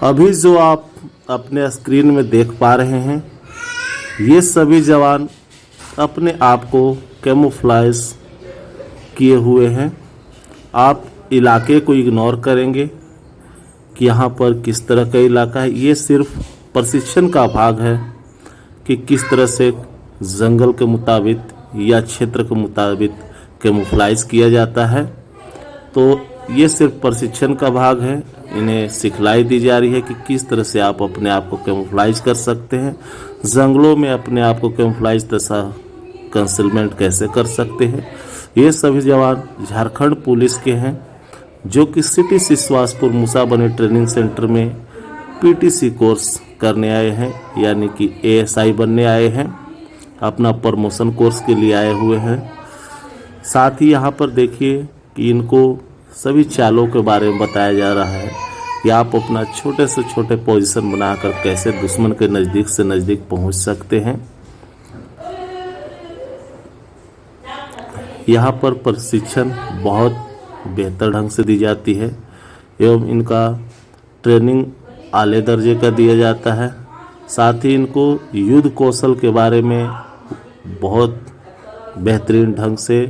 अभी जो आप अपने स्क्रीन में देख पा रहे हैं, ये सभी जवान अपने आप को कैमोफ्लेज किए हुए हैं। आप इलाके को इग्नोर करेंगे कि यहाँ पर किस तरह का इलाका है। ये सिर्फ प्रशिक्षण का भाग है कि किस तरह से जंगल के मुताबिक या क्षेत्र के मुताबिक कैमोफ्लेज किया जाता है। तो ये सिर्फ प्रशिक्षण का भाग है। इन्हें सिखलाई दी जा रही है कि किस तरह से आप अपने आप को कैमोफ्लेज कर सकते हैं, जंगलों में अपने आप को कैमोफ्लेज तथा कंसीलमेंट कैसे कर सकते हैं। ये सभी जवान झारखंड पुलिस के हैं जो कि सिटी सिसवासपुर मुसाबनी ट्रेनिंग सेंटर में पीटीसी कोर्स करने आए हैं, यानी कि एएसआई बनने आए हैं, अपना प्रमोशन कोर्स के लिए आए हुए हैं। साथ ही यहाँ पर देखिए कि इनको सभी चालों के बारे में बताया जा रहा है कि आप अपना छोटे से छोटे पोजीशन बनाकर कैसे दुश्मन के नज़दीक से नज़दीक पहुंच सकते हैं। यहाँ पर प्रशिक्षण बहुत बेहतर ढंग से दी जाती है एवं इनका ट्रेनिंग आले दर्जे का दिया जाता है। साथ ही इनको युद्ध कौशल के बारे में बहुत बेहतरीन ढंग से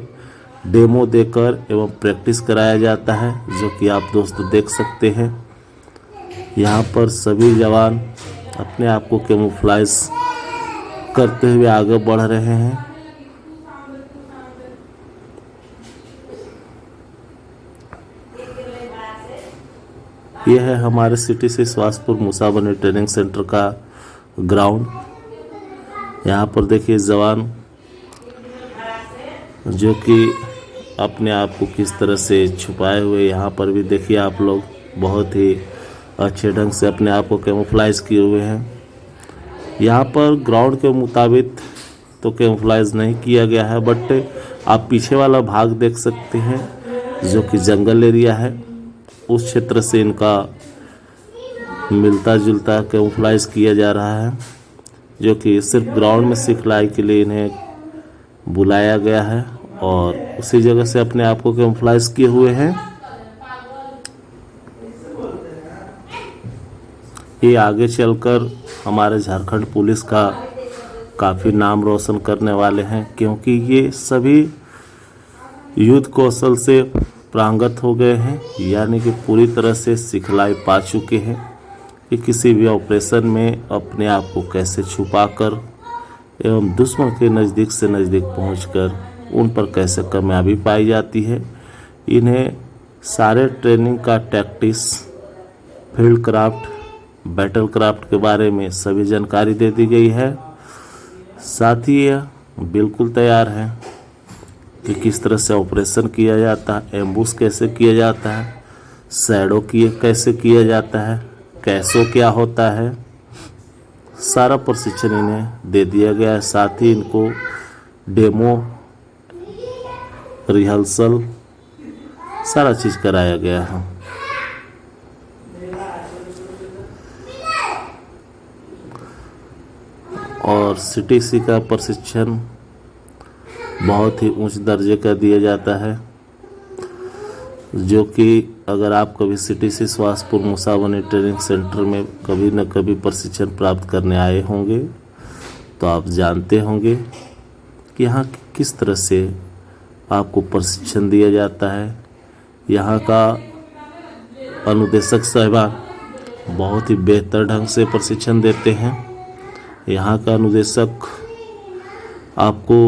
डेमो देकर एवं प्रैक्टिस कराया जाता है, जो कि आप दोस्तों देख सकते हैं। यहाँ पर सभी जवान अपने आप को कैमोफ्लेज करते हुए आगे बढ़ रहे हैं। यह है हमारे सिटी सिसवासपुर मुसाबनी ट्रेनिंग सेंटर का ग्राउंड। यहाँ पर देखिए जवान जो कि अपने आप को किस तरह से छुपाए हुए, यहाँ पर भी देखिए आप लोग बहुत ही अच्छे ढंग से अपने आप को कैमोफ्लेज किए हुए हैं। यहाँ पर ग्राउंड के मुताबिक तो कैमोफ्लेज नहीं किया गया है, बट आप पीछे वाला भाग देख सकते हैं जो कि जंगल एरिया है। उस क्षेत्र से इनका मिलता जुलता कैमोफ्लेज किया जा रहा है, जो कि सिर्फ ग्राउंड में सिखलाई के लिए इन्हें बुलाया गया है और उसी जगह से अपने आप को कैमोफ्लेज किए हुए हैं। ये आगे चलकर हमारे झारखंड पुलिस का काफ़ी नाम रोशन करने वाले हैं, क्योंकि ये सभी युद्ध कौशल से प्रांगत हो गए हैं, यानी कि पूरी तरह से सिखलाई पा चुके हैं कि किसी भी ऑपरेशन में अपने आप को कैसे छुपाकर एवं दुश्मन के नज़दीक से नज़दीक पहुंचकर उन पर कैसे कामयाबी पाई जाती है। इन्हें सारे ट्रेनिंग का tactics, field craft, battle craft के बारे में सभी जानकारी दे दी गई है। साथ ही यह बिल्कुल तैयार है कि किस तरह से ऑपरेशन किया जाता है, एम्बुश कैसे किया जाता है, शैडो कैसे किया जाता है, कैसो क्या होता है, सारा प्रशिक्षण इन्हें दे दिया गया है। साथ ही इनको डेमो, रिहर्सल सारा चीज़ कराया गया है। और सीटीसी का प्रशिक्षण बहुत ही उच्च दर्जे का दिया जाता है, जो कि अगर आप कभी सिटी सिसवासपुर मुसाबनी ट्रेनिंग सेंटर में कभी न कभी प्रशिक्षण प्राप्त करने आए होंगे तो आप जानते होंगे कि यहाँ किस तरह से आपको प्रशिक्षण दिया जाता है। यहाँ का अनुदेशक साहिबान बहुत ही बेहतर ढंग से प्रशिक्षण देते हैं। यहाँ का अनुदेशक आपको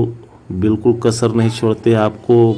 बिल्कुल कसर नहीं छोड़ते, आपको